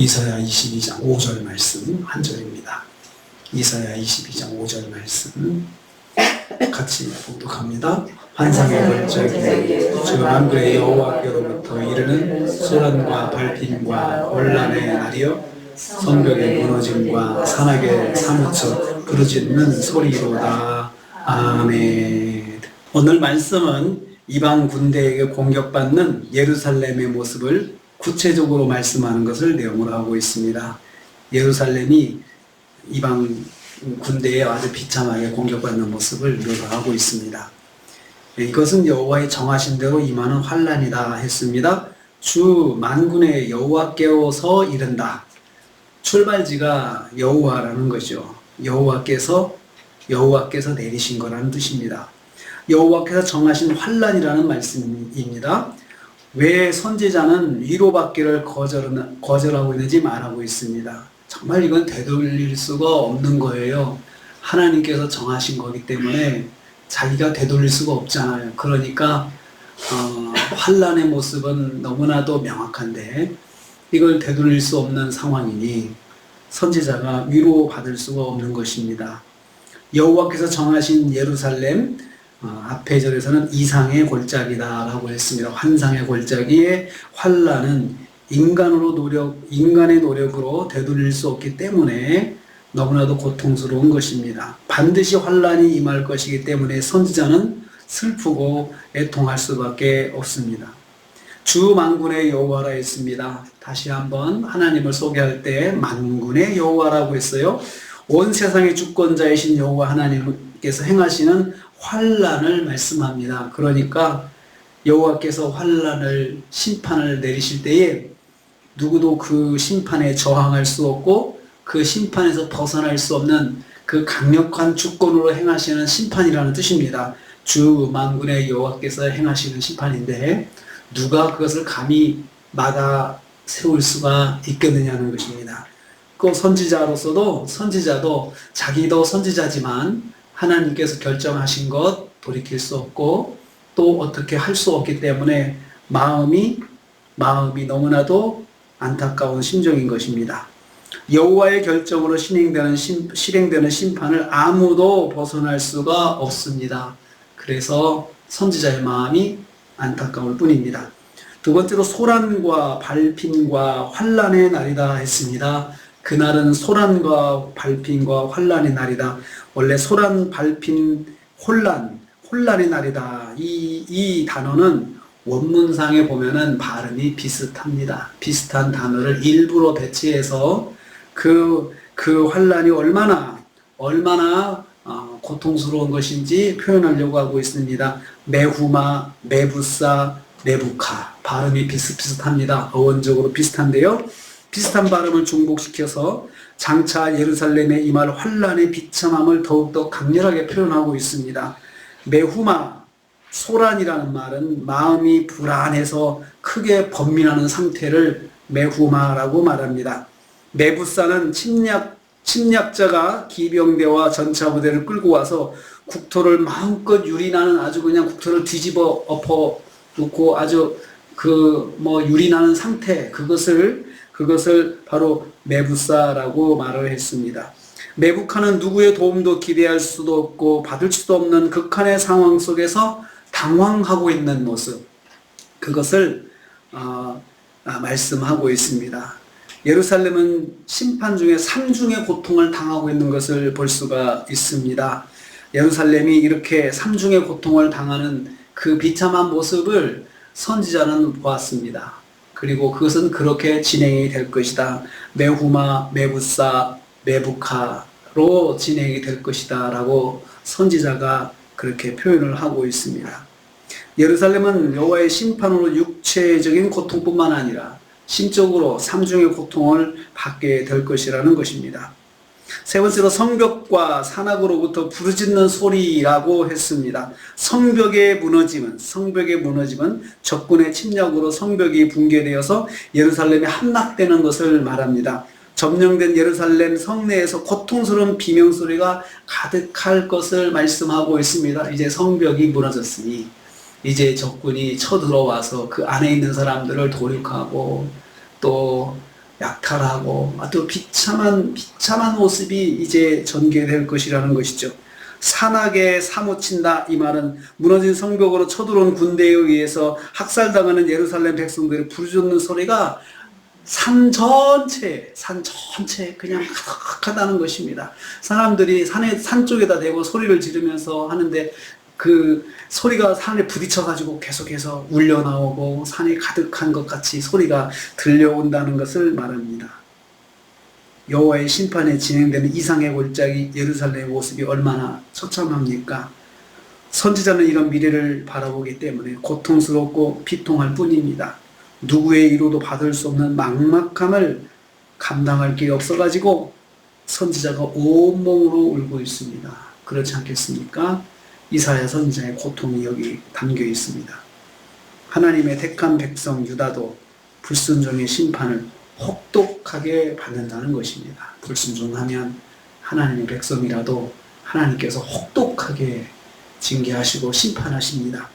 이사야 22장 5절 말씀 한 절입니다. 이사야 22장 5절 말씀 같이 봉독합니다. 환상의 골짜기에 주 만군의 여호와께로부터 이르는 소란과 발핀과 혼란의 날이여 성벽의 무너짐과 산악의 사무쳐 부르짖는 소리로다. 아멘. 오늘 말씀은 이방 군대에게 공격받는 예루살렘의 모습을 구체적으로 말씀하는 것을 내용으로 하고 있습니다. 예루살렘이 이방 군대에 아주 비참하게 공격받는 모습을 묘사하고 있습니다. 이것은 여호와의 정하신 대로 임하는 환란이다 했습니다. 주 만군의 여호와께로서 이른다. 출발지가 여호와라는 거죠. 여호와께서 내리신 거라는 뜻입니다. 여호와께서 정하신 환란이라는 말씀입니다. 왜 선지자는 위로받기를 거절하고 있는지 말하고 있습니다. 정말 이건 되돌릴 수가 없는 거예요. 하나님께서 정하신 거기 때문에 자기가 되돌릴 수가 없잖아요. 그러니까 환란의 모습은 너무나도 명확한데 이걸 되돌릴 수 없는 상황이니 선지자가 위로받을 수가 없는 것입니다. 여호와께서 정하신 예루살렘, 앞의 절에서는 이상의 골짜기다 라고 했습니다. 환상의 골짜기에 환란은 인간의 노력으로 되돌릴 수 없기 때문에 너무나도 고통스러운 것입니다. 반드시 환란이 임할 것이기 때문에 선지자는 슬프고 애통할 수밖에 없습니다. 주 만군의 여호와라 했습니다. 다시 한번 하나님을 소개할 때 만군의 여호와라고 했어요. 온 세상의 주권자이신 여호와 하나님께서 행하시는 환란을 말씀합니다. 그러니까 여호와께서 환란을 심판을 내리실 때에 누구도 그 심판에 저항할 수 없고 그 심판에서 벗어날 수 없는 그 강력한 주권으로 행하시는 심판이라는 뜻입니다. 주 만군의 여호와께서 행하시는 심판인데 누가 그것을 감히 막아 세울 수가 있겠느냐는 것입니다. 그 선지자도 자기도 선지자지만 하나님께서 결정하신 것 돌이킬 수 없고 또 어떻게 할 수 없기 때문에 마음이 너무나도 안타까운 심정인 것입니다. 여호와의 결정으로 실행되는 심판을 아무도 벗어날 수가 없습니다. 그래서 선지자의 마음이 안타까울 뿐입니다. 두 번째로 소란과 발핀과 환란의 날이다 했습니다. 그날은 소란과 발핀과 환란의 날이다. 원래 소란, 발핀, 혼란의 날이다. 이 단어는 원문상에 보면은 발음이 비슷합니다. 비슷한 단어를 일부러 배치해서 그 환란이 얼마나 고통스러운 것인지 표현하려고 하고 있습니다. 메후마, 메부사, 메부카 발음이 비슷합니다. 어원적으로 비슷한데요. 비슷한 발음을 중복시켜서 장차 예루살렘에 임할 환란의 비참함을 더욱더 강렬하게 표현하고 있습니다. 메후마, 소란이라는 말은 마음이 불안해서 크게 번민하는 상태를 메후마라고 말합니다. 메부사는 침략자가 기병대와 전차부대를 끌고 와서 국토를 마음껏 유린하는 아주 그냥 국토를 뒤집어 엎어 놓고 아주 유린하는 상태, 그것을 바로 메부사라고 말을 했습니다. 메부카는 누구의 도움도 기대할 수도 없고 받을 수도 없는 극한의 상황 속에서 당황하고 있는 모습, 그것을 말씀하고 있습니다. 예루살렘은 심판 중에 3중의 고통을 당하고 있는 것을 볼 수가 있습니다. 예루살렘이 이렇게 3중의 고통을 당하는 그 비참한 모습을 선지자는 보았습니다. 그리고 그것은 그렇게 진행이 될 것이다. 메후마, 메부사, 메부카로 진행이 될 것이다 라고 선지자가 그렇게 표현을 하고 있습니다. 예루살렘은 여호와의 심판으로 육체적인 고통뿐만 아니라 심적으로 3중의 고통을 받게 될 것이라는 것입니다. 세 번째로 성벽과 산악으로부터 부르짖는 소리라고 했습니다. 성벽의 무너짐은 적군의 침략으로 성벽이 붕괴되어서 예루살렘이 함락되는 것을 말합니다. 점령된 예루살렘 성내에서 고통스러운 비명소리가 가득할 것을 말씀하고 있습니다. 이제 성벽이 무너졌으니 이제 적군이 쳐들어와서 그 안에 있는 사람들을 도륙하고 또 약탈하고 또 비참한 모습이 이제 전개될 것이라는 것이죠. 산악에 사무친다, 이 말은 무너진 성벽으로 쳐들어온 군대에 의해서 학살당하는 예루살렘 백성들의 부르짖는 소리가 산 전체에 그냥 가득하다는 것입니다. 사람들이 산 쪽에다 대고 소리를 지르면서 하는데 그 소리가 산에 부딪혀가지고 계속해서 울려 나오고 산이 가득한 것 같이 소리가 들려온다는 것을 말합니다. 여호와의 심판에 진행되는 이상의 골짜기 예루살렘의 모습이 얼마나 처참합니까? 선지자는 이런 미래를 바라보기 때문에 고통스럽고 비통할 뿐입니다. 누구의 이로도 받을 수 없는 막막함을 감당할 길이 없어가지고 선지자가 온몸으로 울고 있습니다. 그렇지 않겠습니까? 이사야 선지자의 고통이 여기 담겨 있습니다. 하나님의 택한 백성 유다도 불순종의 심판을 혹독하게 받는다는 것입니다. 불순종하면 하나님의 백성이라도 하나님께서 혹독하게 징계하시고 심판하십니다.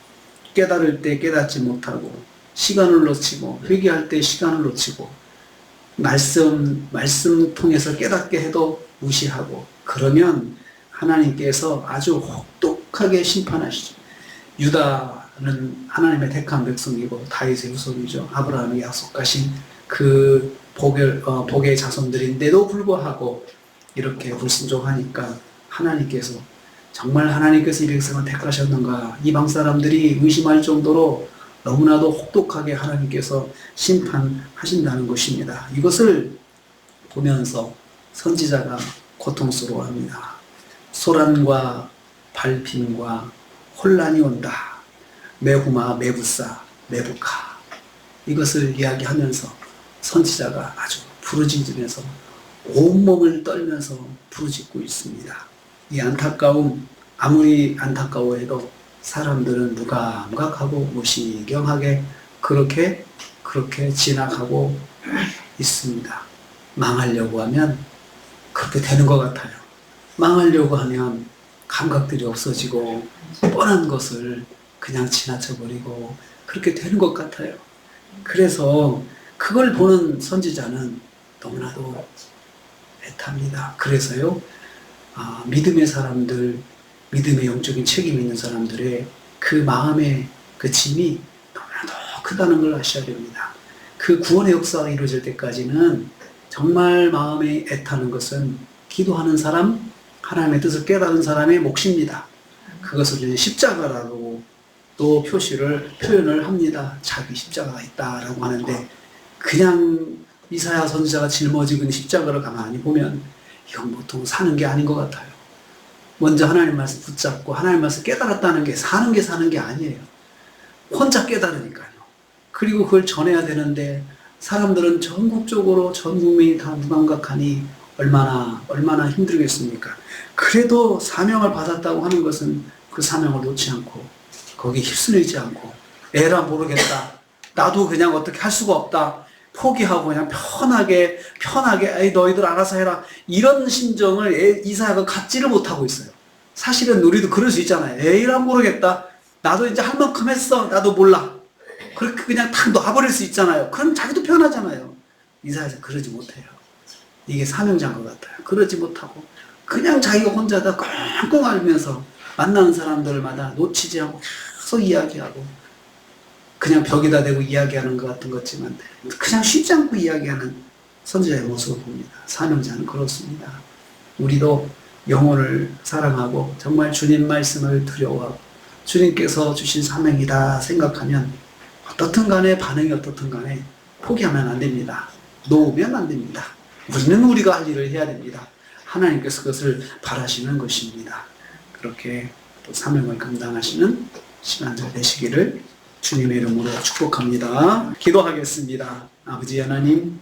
깨달을 때 깨닫지 못하고 시간을 놓치고 회개할 때 시간을 놓치고 말씀 통해서 깨닫게 해도 무시하고 그러면 하나님께서 아주 혹독하게 심판하시죠. 유다는 하나님의 택한 백성이고 다윗의 후손이죠. 아브라함이 약속하신 그 복의 자손들인데도 불구하고 이렇게 불순종하니까 하나님께서 정말 하나님께서 이 백성을 택하셨는가, 이방 사람들이 의심할 정도로 너무나도 혹독하게 하나님께서 심판하신다는 것입니다. 이것을 보면서 선지자가 고통스러워합니다. 소란과 발핀과 혼란이 온다. 메후마, 메부사, 메부카, 이것을 이야기하면서 선지자가 아주 부르짖으면서 온몸을 떨면서 부르짖고 있습니다. 이 안타까움, 아무리 안타까워해도 사람들은 무감각하고 무시경하게 그렇게 지나가고 있습니다. 망하려고 하면 그렇게 되는 것 같아요. 망하려고 하면 감각들이 없어지고 뻔한 것을 그냥 지나쳐버리고 그렇게 되는 것 같아요. 그래서 그걸 보는 선지자는 너무나도 애탑니다. 그래서요, 믿음의 사람들, 믿음의 영적인 책임 있는 사람들의 그 마음의 그 짐이 너무나도 크다는 걸 아셔야 됩니다. 그 구원의 역사가 이루어질 때까지는 정말 마음에 애타는 것은 기도하는 사람, 하나님의 뜻을 깨달은 사람의 몫입니다. 그것을 이제 십자가라고 또 표현을 합니다. 자기 십자가가 있다라고 하는데 그냥 이사야 선지자가 짊어지고 있는 십자가를 가만히 보면 이건 보통 사는 게 아닌 것 같아요. 먼저 하나님 말씀 붙잡고 하나님 말씀 깨달았다는 게 사는 게 아니에요. 혼자 깨달으니까요. 그리고 그걸 전해야 되는데 사람들은 전국적으로 전 국민이 다 무감각하니 얼마나 힘들겠습니까? 그래도 사명을 받았다고 하는 것은 그 사명을 놓지 않고 거기에 휩쓸리지 않고 에라 모르겠다. 나도 그냥 어떻게 할 수가 없다. 포기하고 그냥 편하게 에이 너희들 알아서 해라. 이런 심정을 이사야가 갖지를 못하고 있어요. 사실은 우리도 그럴 수 있잖아요. 에이라 모르겠다. 나도 이제 할 만큼 했어. 나도 몰라. 그렇게 그냥 탁 놔버릴 수 있잖아요. 그럼 자기도 편하잖아요. 이사야는 그러지 못해요. 이게 사명자인 것 같아요. 그러지 못하고 그냥 자기가 혼자다 끙끙 앓으면서 만나는 사람들마다 놓치지 않고 계속 이야기하고 그냥 벽에다 대고 이야기하는 것 같은 것지만 그냥 쉽지 않고 이야기하는 선지자의 모습을 봅니다. 사명자는 그렇습니다. 우리도 영혼을 사랑하고 정말 주님 말씀을 두려워하고 주님께서 주신 사명이다 생각하면 어떻든 간에 반응이 어떻든 간에 포기하면 안 됩니다. 놓으면 안 됩니다. 우리는 우리가 할 일을 해야 됩니다. 하나님께서 그것을 바라시는 것입니다. 그렇게 또 사명을 감당하시는 시간들 되시기를 주님의 이름으로 축복합니다. 기도하겠습니다. 아버지 하나님,